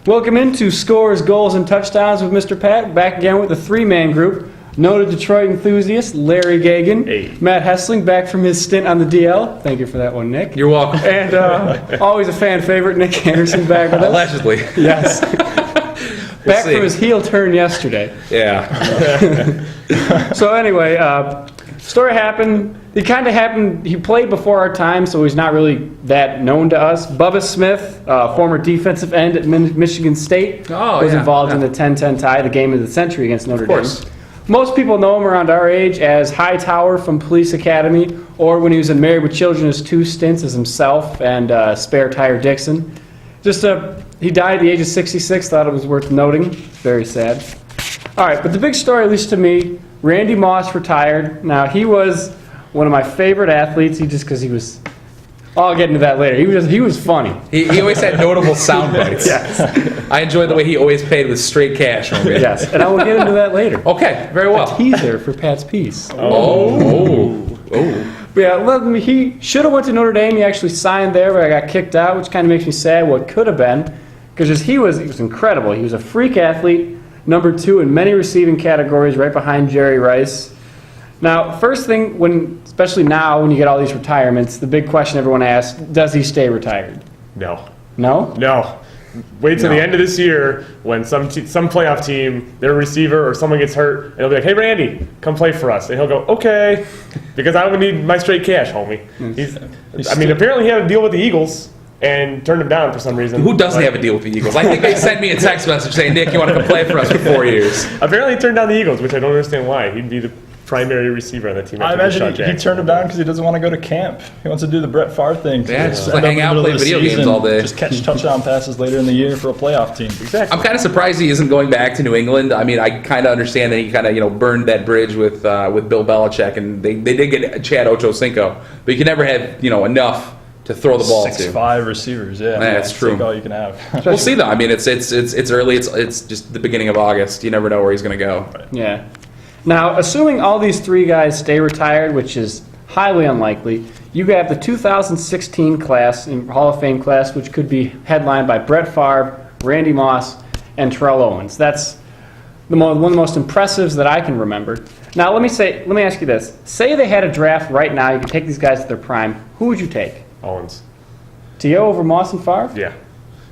Welcome into Scores, Goals, and Touchdowns with Mr. Pat. Back again with the three-man group. Noted Detroit enthusiast Larry Gagan. Hey. Matt Hessling back from his stint on the DL. Thank you for that one, Nick. You're welcome. And always a fan favorite, Nick Anderson back with us. Allegedly. Yes. Back from his heel turn yesterday. Yeah. So anyway, story happened. It kind of happened. He played before our time, so he's not really that known to us. Bubba Smith, former defensive end at Michigan State, was involved in the 10-10 tie, the game of the century against Notre Dame. Most people know him around our age as Hightower from Police Academy, or when he was in Married with Children, his 2 stints as himself and Spare Tire Dixon. He died at the age of 66. Thought it was worth noting. Very sad. All right, but the big story, at least to me, Randy Moss retired. Now, he was one of my favorite athletes. Because he was. I'll get into that later. He was funny. He always had notable sound bites. Yes. I enjoyed the way he always paid with straight cash. Yes, and I will get into that later. Okay, very well. A teaser for Pat's piece. Oh. But yeah, he should have went to Notre Dame. He actually signed there, but I got kicked out, which kind of makes me sad what could have been. Because he was incredible. He was a freak athlete, number 2 in many receiving categories, right behind Jerry Rice. Now, first thing, especially now when you get all these retirements, the big question everyone asks, does he stay retired? No. No? No. Wait till the end of this year when some playoff team, their receiver or someone gets hurt, and they'll be like, hey, Randy, come play for us. And he'll go, okay, because I would need my straight cash, homie. Apparently he had a deal with the Eagles and turned him down for some reason. Who doesn't have a deal with the Eagles? I think they sent me a text message saying, Nick, you want to come play for us for 4 years? Apparently he turned down the Eagles, which I don't understand why. He'd be the primary receiver on the team. I imagine he turned him down because he doesn't want to go to camp. He wants to do the Brett Favre thing. Yeah, just hang out, play video games all day. Just catch touchdown passes later in the year for a playoff team. Exactly. I'm kind of surprised he isn't going back to New England. I mean, I kind of understand that he kind of burned that bridge with Bill Belichick, and they did get Chad Ochocinco, but you can never have enough to throw the ball to. 6'5" receivers, yeah. That's true. Take all you can have. We'll see though. I mean, it's early. It's just the beginning of August. You never know where he's going to go. Yeah. Now, assuming all these 3 guys stay retired, which is highly unlikely, you have the 2016 class, Hall of Fame class, which could be headlined by Brett Favre, Randy Moss, and Terrell Owens. That's one of the most impressives that I can remember. Now, let me ask you this. Say they had a draft right now, you could take these guys at their prime. Who would you take? Owens. T.O. over Moss and Favre? Yeah.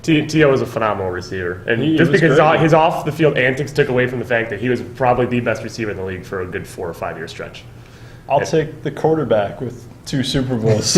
T.O. was a phenomenal receiver. And just was because great. his off-the-field antics took away from the fact that he was probably the best receiver in the league for a good 4 or 5 year stretch. I'll take the quarterback with 2 Super Bowls.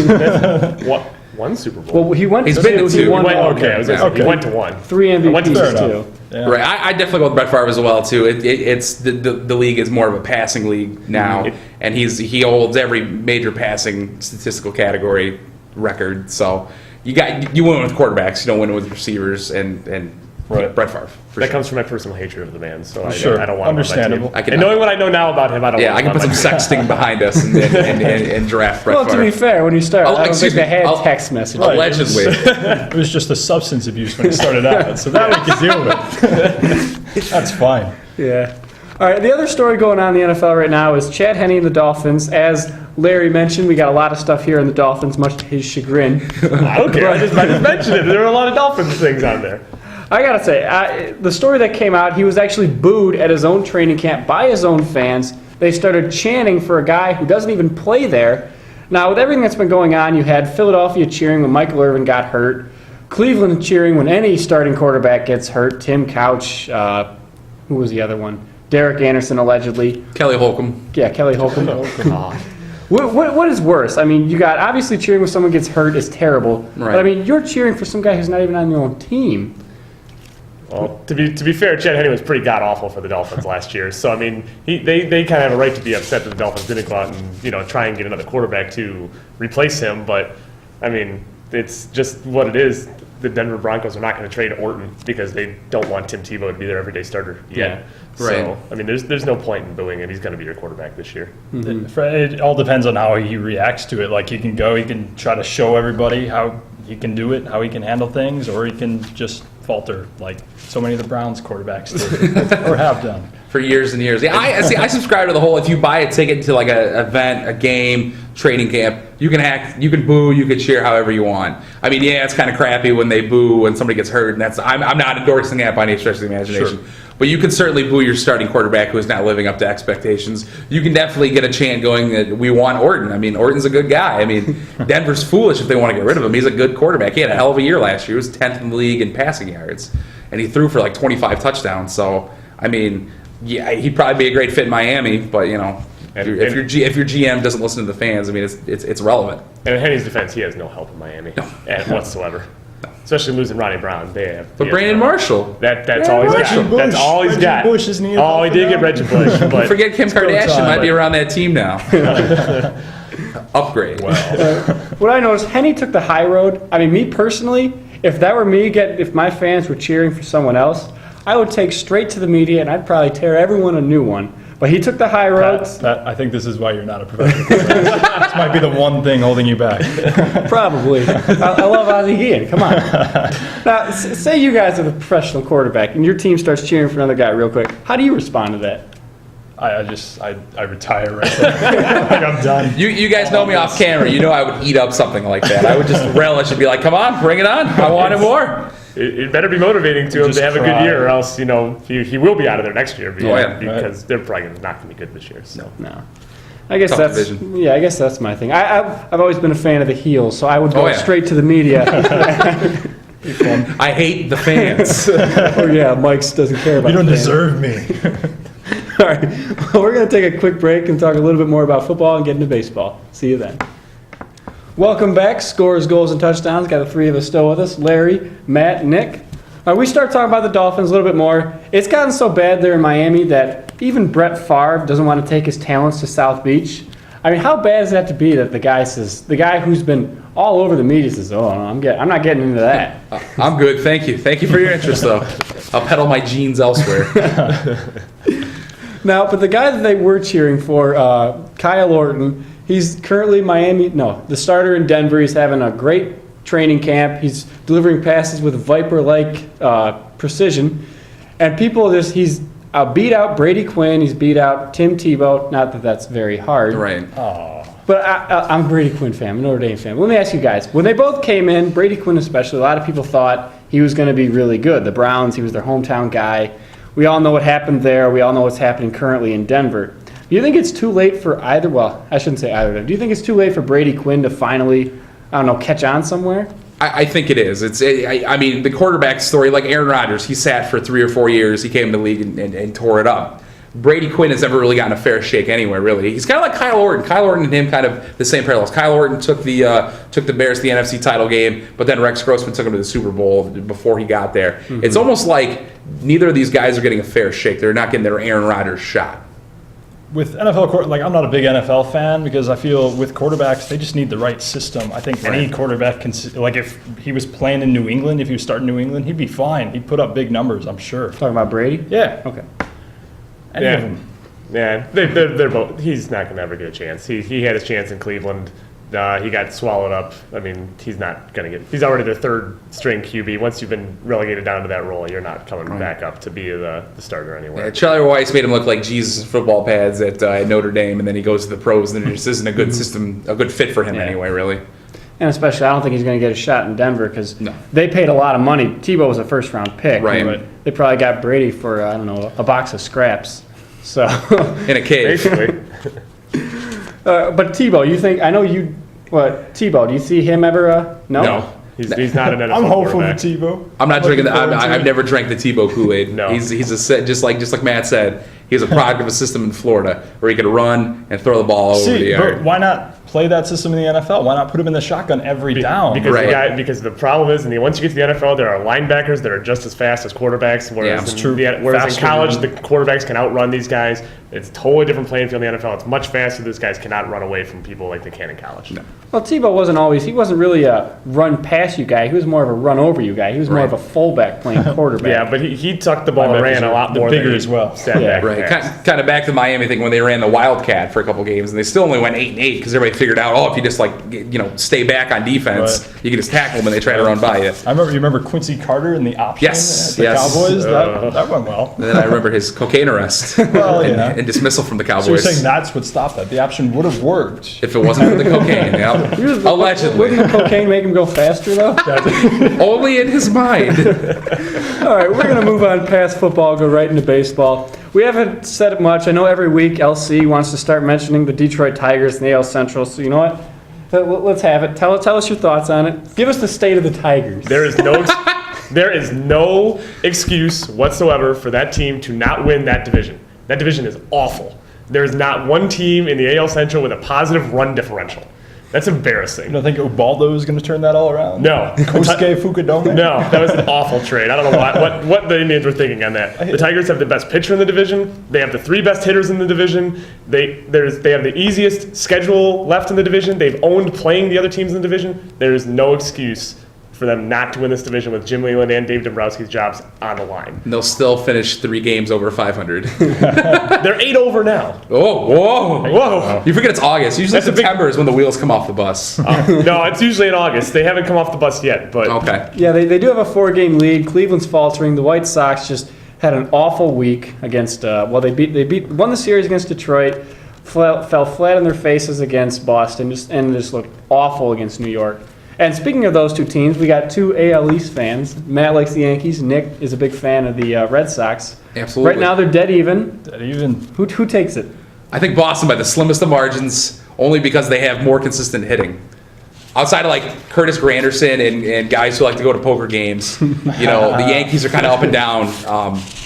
One Super Bowl? Well, he went He's to been 2. to 2. He won He one. went to 1. 3 MVPs, Fair too. enough. Yeah. Right, I definitely go with Brett Favre as well too. It's the league is more of a passing league now, and he holds every major passing statistical category record. So you win with quarterbacks, you don't win with receivers, and Right. Brett Favre. That comes from my personal hatred of the man, so I don't want Understandable. him on my team. And knowing what I know now about him, I don't want him I can on put my some team. sexting behind us and draft Brett Well, to Favre. be fair, when you start, I don't think they had text messages. Right. Allegedly. It was just a substance abuse when he started out, so that we can deal with. That's fine. Yeah. All right, the other story going on in the NFL right now is Chad Henne and the Dolphins. As Larry mentioned, we got a lot of stuff here in the Dolphins, much to his chagrin. I don't care. I just mentioned it. There were a lot of Dolphins things on there. I got to say, the story that came out, he was actually booed at his own training camp by his own fans. They started chanting for a guy who doesn't even play there. Now, with everything that's been going on, you had Philadelphia cheering when Michael Irvin got hurt, Cleveland cheering when any starting quarterback gets hurt, Tim Couch, who was the other one? Derek Anderson, allegedly. Kelly Holcomb. Yeah, Kelly Holcomb. What is worse? I mean, you got obviously cheering when someone gets hurt is terrible. Right. But I mean, you're cheering for some guy who's not even on your own team. Well, to be fair, Chad Henne was pretty god awful for the Dolphins last year. So I mean, they kind of have a right to be upset that the Dolphins didn't go out and try and get another quarterback to replace him. But I mean, it's just what it is. The Denver Broncos are not going to trade Orton because they don't want Tim Tebow to be their everyday starter yet. Yeah, right. So I mean, there's no point in booing him. He's going to be your quarterback this year. It all depends on how he reacts to it. Like he can try to show everybody how he can do it, how he can handle things, or he can just falter like so many of the Browns quarterbacks do or have done. For years and years. Yeah, I subscribe to the whole, if you buy a ticket to like an event, a game, training camp, you can act, you can boo, you can cheer however you want. I mean, yeah, it's kind of crappy when they boo when somebody gets hurt, and I'm not endorsing that by any stretch of the imagination. Sure. But you can certainly boo your starting quarterback who is not living up to expectations. You can definitely get a chant going that we want Orton. I mean, Orton's a good guy. I mean, Denver's foolish if they want to get rid of him. He's a good quarterback. He had a hell of a year last year. He was 10th in the league in passing yards, and he threw for like 25 touchdowns. So, I mean, yeah, he'd probably be a great fit in Miami, but you know, if your GM doesn't listen to the fans, I mean, it's relevant. And in Henny's defense, he has no help in Miami whatsoever. Especially losing Ronnie Brown. But Brandon Marshall. That's all he's got. That's all he's got. Bush, isn't he? Oh, he did get Reggie Bush. But forget Kim Kardashian might be around that team now. Upgrade. What I noticed, Henny took the high road. I mean, me personally, if that were me, if my fans were cheering for someone else, I would take straight to the media and I'd probably tear everyone a new one. But he took the high road. Pat, I think this is why you're not a professional quarterback. This might be the one thing holding you back. Probably. I love Ozzie Guillen. Come on. Now, say you guys are the professional quarterback and your team starts cheering for another guy real quick. How do you respond to that? I retire right there. Like I'm done. You guys know me off camera. You know I would eat up something like that. I would just relish and be like, come on, bring it on. I want it more. It better be motivating to him Just to have a cry. good year, or else he will be out of there next year. Because they're probably not going to be good this year. So. No. I guess Tough that's division. yeah. I guess that's my thing. I've always been a fan of the heels, so I would go straight to the media. I hate the fans. Oh yeah, Mike's doesn't care about. You don't the fans. deserve me. All right, well, we're going to take a quick break and talk a little bit more about football and get into baseball. See you then. Welcome back. Scores, goals, and touchdowns. Got the three of us still with us: Larry, Matt, Nick. We start talking about the Dolphins a little bit more. It's gotten so bad there in Miami that even Brett Favre doesn't want to take his talents to South Beach. I mean, how bad is that to be that the guy who's been all over the media says, "Oh, no, I'm not getting into that." I'm good. Thank you. Thank you for your interest, though. I'll peddle my jeans elsewhere. Now, but the guy that they were cheering for, Kyle Orton, he's currently the starter in Denver. He's having a great training camp. He's delivering passes with Viper-like precision. And he's beat out Brady Quinn. He's beat out Tim Tebow. Not that that's very hard. Right. But I'm a Brady Quinn fan. I'm a Notre Dame fan. Let me ask you guys. When they both came in, Brady Quinn especially, a lot of people thought he was going to be really good. The Browns, he was their hometown guy. We all know what happened there. We all know what's happening currently in Denver. Do you think it's too late for either? Well, I shouldn't say either of them. Do you think it's too late for Brady Quinn to finally, catch on somewhere? I think it is. I mean, the quarterback story, like Aaron Rodgers, he sat for 3 or 4 years. He came to the league and tore it up. Brady Quinn has never really gotten a fair shake anywhere, really. He's kind of like Kyle Orton. Kyle Orton and him kind of the same parallels. Kyle Orton took the Bears to the NFC title game, but then Rex Grossman took him to the Super Bowl before he got there. Mm-hmm. It's almost like neither of these guys are getting a fair shake. They're not getting their Aaron Rodgers shot. With NFL, I'm not a big NFL fan because I feel with quarterbacks, they just need the right system. I think any quarterback can, if he was playing in New England, if he was starting New England, he'd be fine. He'd put up big numbers, I'm sure. Talking about Brady? Yeah. Okay. Any of them. Yeah, they're both. He's not going to ever get a chance. He had his chance in Cleveland. He got swallowed up. I mean, he's not going to get. He's already the third string QB. Once you've been relegated down to that role, you're not coming back up to be the starter anywhere. Yeah, Charlie Weiss made him look like Jesus in football pads at Notre Dame, and then he goes to the pros, and it just isn't a good system, a good fit for him anyway, really. And especially, I don't think he's going to get a shot in Denver because they paid a lot of money. Tebow was a first-round pick. Right. They probably got Brady for, a box of scraps. So in a cave. Basically. But Tebow, Tebow, do you see him ever? No. He's not an NFL I'm hopeful for quarterback. Tebow. I'm not drinking I've never drank the Tebow Kool-Aid. No. He's just like Matt said, he's a product of a system in Florida where he could run and throw the ball over the yard. But why not play that system in the NFL? Why not put him in the shotgun every down? Because the problem is, once you get to the NFL, there are linebackers that are just as fast as quarterbacks. Whereas, whereas in college, the quarterbacks can outrun these guys. It's a totally different playing field in the NFL. It's much faster. These guys cannot run away from people like they can in college. No. Well, Tebow he wasn't really a run past you guy. He was more of a run over you guy. He was more of a fullback playing quarterback. Yeah, but he tucked the ball and ran a lot more bigger than as well. Right, kind of back to the Miami thing when they ran the Wildcat for a couple games, and they still only went 8-8 because everybody figured out, if you just stay back on defense, you can just tackle them and they try to run by you. You remember Quincy Carter in the option Yes, at the yes. Cowboys? That went well. And then I remember his cocaine arrest and dismissal from the Cowboys. So you're saying that's what stopped that? The option would have worked. If it wasn't for the cocaine, allegedly. Wouldn't the cocaine make him go faster, though? Only in his mind. All right, we're going to move on past football, go right into baseball. We haven't said it much. I know every week LC wants to start mentioning the Detroit Tigers and the AL Central, so you know what? Let's have it. Tell us your thoughts on it. Give us the state of the Tigers. There is no excuse whatsoever for that team to not win that division. That division is awful. There is not one team in the AL Central with a positive run differential. That's embarrassing. You don't think Ubaldo is going to turn that all around? No. Kosuke Fukudome? No, that was an awful trade. I don't know what the Indians were thinking on that. The Tigers have the best pitcher in the division. They have the 3 best hitters in the division. They have the easiest schedule left in the division. They've owned playing the other teams in the division. There is no excuse for them not to win this division with Jim Leyland and Dave Dombrowski's jobs on the line. And they'll still finish 3 games over 500. They're 8 over now. Oh, whoa. Whoa. You forget it's August. Usually September is when the wheels come off the bus. No, it's usually in August. They haven't come off the bus yet. But Okay. Yeah, they do have a 4-game lead. Cleveland's faltering. The White Sox just had an awful week against. Won the series against Detroit. Fell flat on their faces against Boston. Just looked awful against New York. And speaking of those 2 teams, we got 2 AL East fans. Matt likes the Yankees. Nick is a big fan of the Red Sox. Absolutely. Right now they're dead even. Dead even. Who takes it? I think Boston by the slimmest of margins, only because they have more consistent hitting. Outside of like Curtis Granderson and guys who like to go to poker games, the Yankees are kind of up and down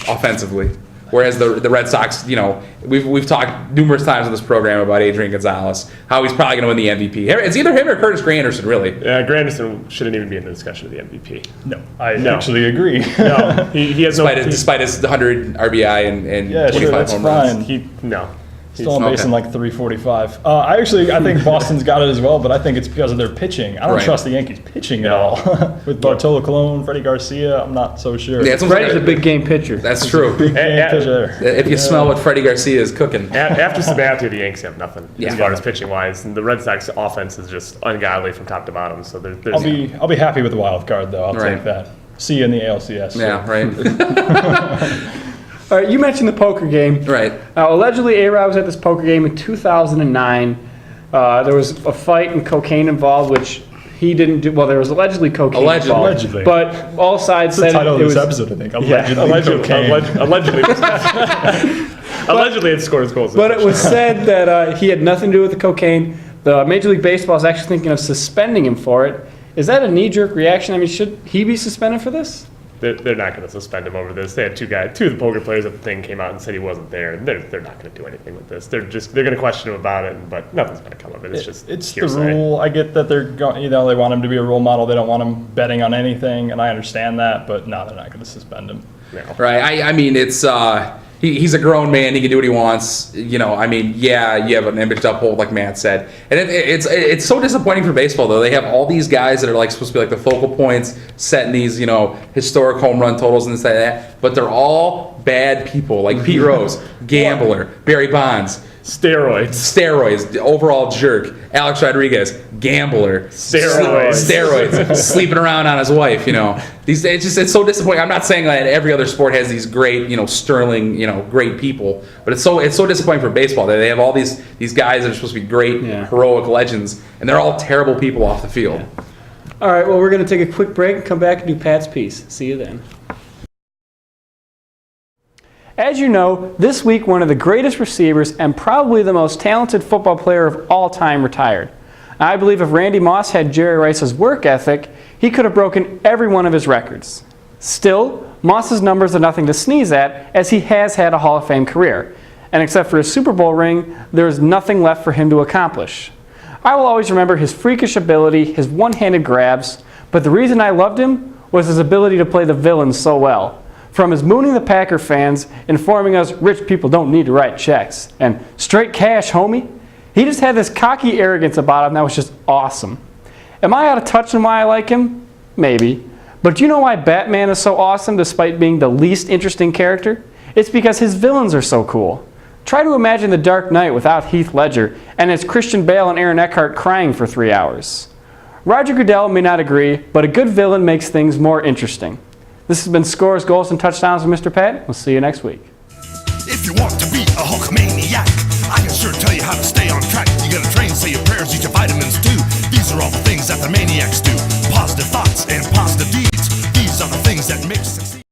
offensively. Whereas the Red Sox, we've talked numerous times on this program about Adrian Gonzalez, how he's probably going to win the MVP. It's either him or Curtis Granderson, really. Granderson shouldn't even be in the discussion of the MVP. No, I actually agree. No, he has despite his 100 RBI and 25 home runs. Fine. Still on base in like 345. I think Boston's got it as well, but I think it's because of their pitching. I don't trust the Yankees pitching at all. With Bartolo Colon, Freddie Garcia, I'm not so sure. Yeah, Freddie's a big game pitcher. That's true. Big game pitcher. If you smell what Freddie Garcia is cooking. After Sabathia, the Yankees have nothing Yeah. as far as pitching wise, and the Red Sox offense is just ungodly from top to bottom. So there's I'll be happy with the wild card though. I'll Right. take that. See you in the ALCS. Yeah, right. All right, you mentioned the poker game. Right. Allegedly, A-Rod was at this poker game in 2009. There was a fight and cocaine involved, which he didn't do. Well, there was allegedly cocaine involved. Allegedly. But all sides That's said the title it of this was episode, I think. Allegedly. Allegedly, it scored goals. But it was said that he had nothing to do with the cocaine. The Major League Baseball is actually thinking of suspending him for it. Is that a knee-jerk reaction? I mean, should he be suspended for this? They're not going to suspend him over this. They had 2 of the poker players at the thing came out and said he wasn't there. And they're not going to do anything with this. They're going to question him about it, but nothing's going to come of it. It's just It's the hearsay. rule. I get that they're going. They want him to be a role model. They don't want him betting on anything, and I understand that. But no, they're not going to suspend him. No. Right. I mean, it's he's a grown man. He can do what he wants. You have an image to uphold, like Matt said. And it's so disappointing for baseball, though. They have all these guys that are like supposed to be like the focal points, setting these historic home run totals and this and that. But they're all bad people, like Pete Rose, gambler, Barry Bonds. Steroids, overall jerk. Alex Rodriguez, gambler. Steroids, sleeping around on his wife, It's so disappointing. I'm not saying that every other sport has these great, sterling, great people, but it's so disappointing for baseball that they have all these guys that are supposed to be great, heroic legends, and they're all terrible people off the field. Yeah. All right, well, we're going to take a quick break and come back and do Pat's piece. See you then. As you know, this week one of the greatest receivers and probably the most talented football player of all time retired. I believe if Randy Moss had Jerry Rice's work ethic, he could have broken every one of his records. Still, Moss's numbers are nothing to sneeze at, as he has had a Hall of Fame career. And except for his Super Bowl ring, there is nothing left for him to accomplish. I will always remember his freakish ability, his one-handed grabs, but the reason I loved him was his ability to play the villain so well. From his mooning the Packer fans, informing us rich people don't need to write checks, and straight cash, homie, He just had this cocky arrogance about him that was just awesome. Am I out of touch on why I like him? Maybe. But do you know why Batman is so awesome despite being the least interesting character? It's because his villains are so cool. Try to imagine The Dark Knight without Heath Ledger and it's Christian Bale and Aaron Eckhart crying for 3 hours. Roger Goodell may not agree, but a good villain makes things more interesting. This has been Scores, Goals, and Touchdowns with Mr. Pat. We'll see you next week. If you want to be a Hulkamaniac, I can sure tell you how to stay on track. You gotta train, say your prayers, eat your vitamins too. These are all the things that the maniacs do. Positive thoughts and positive deeds. These are the things that make success.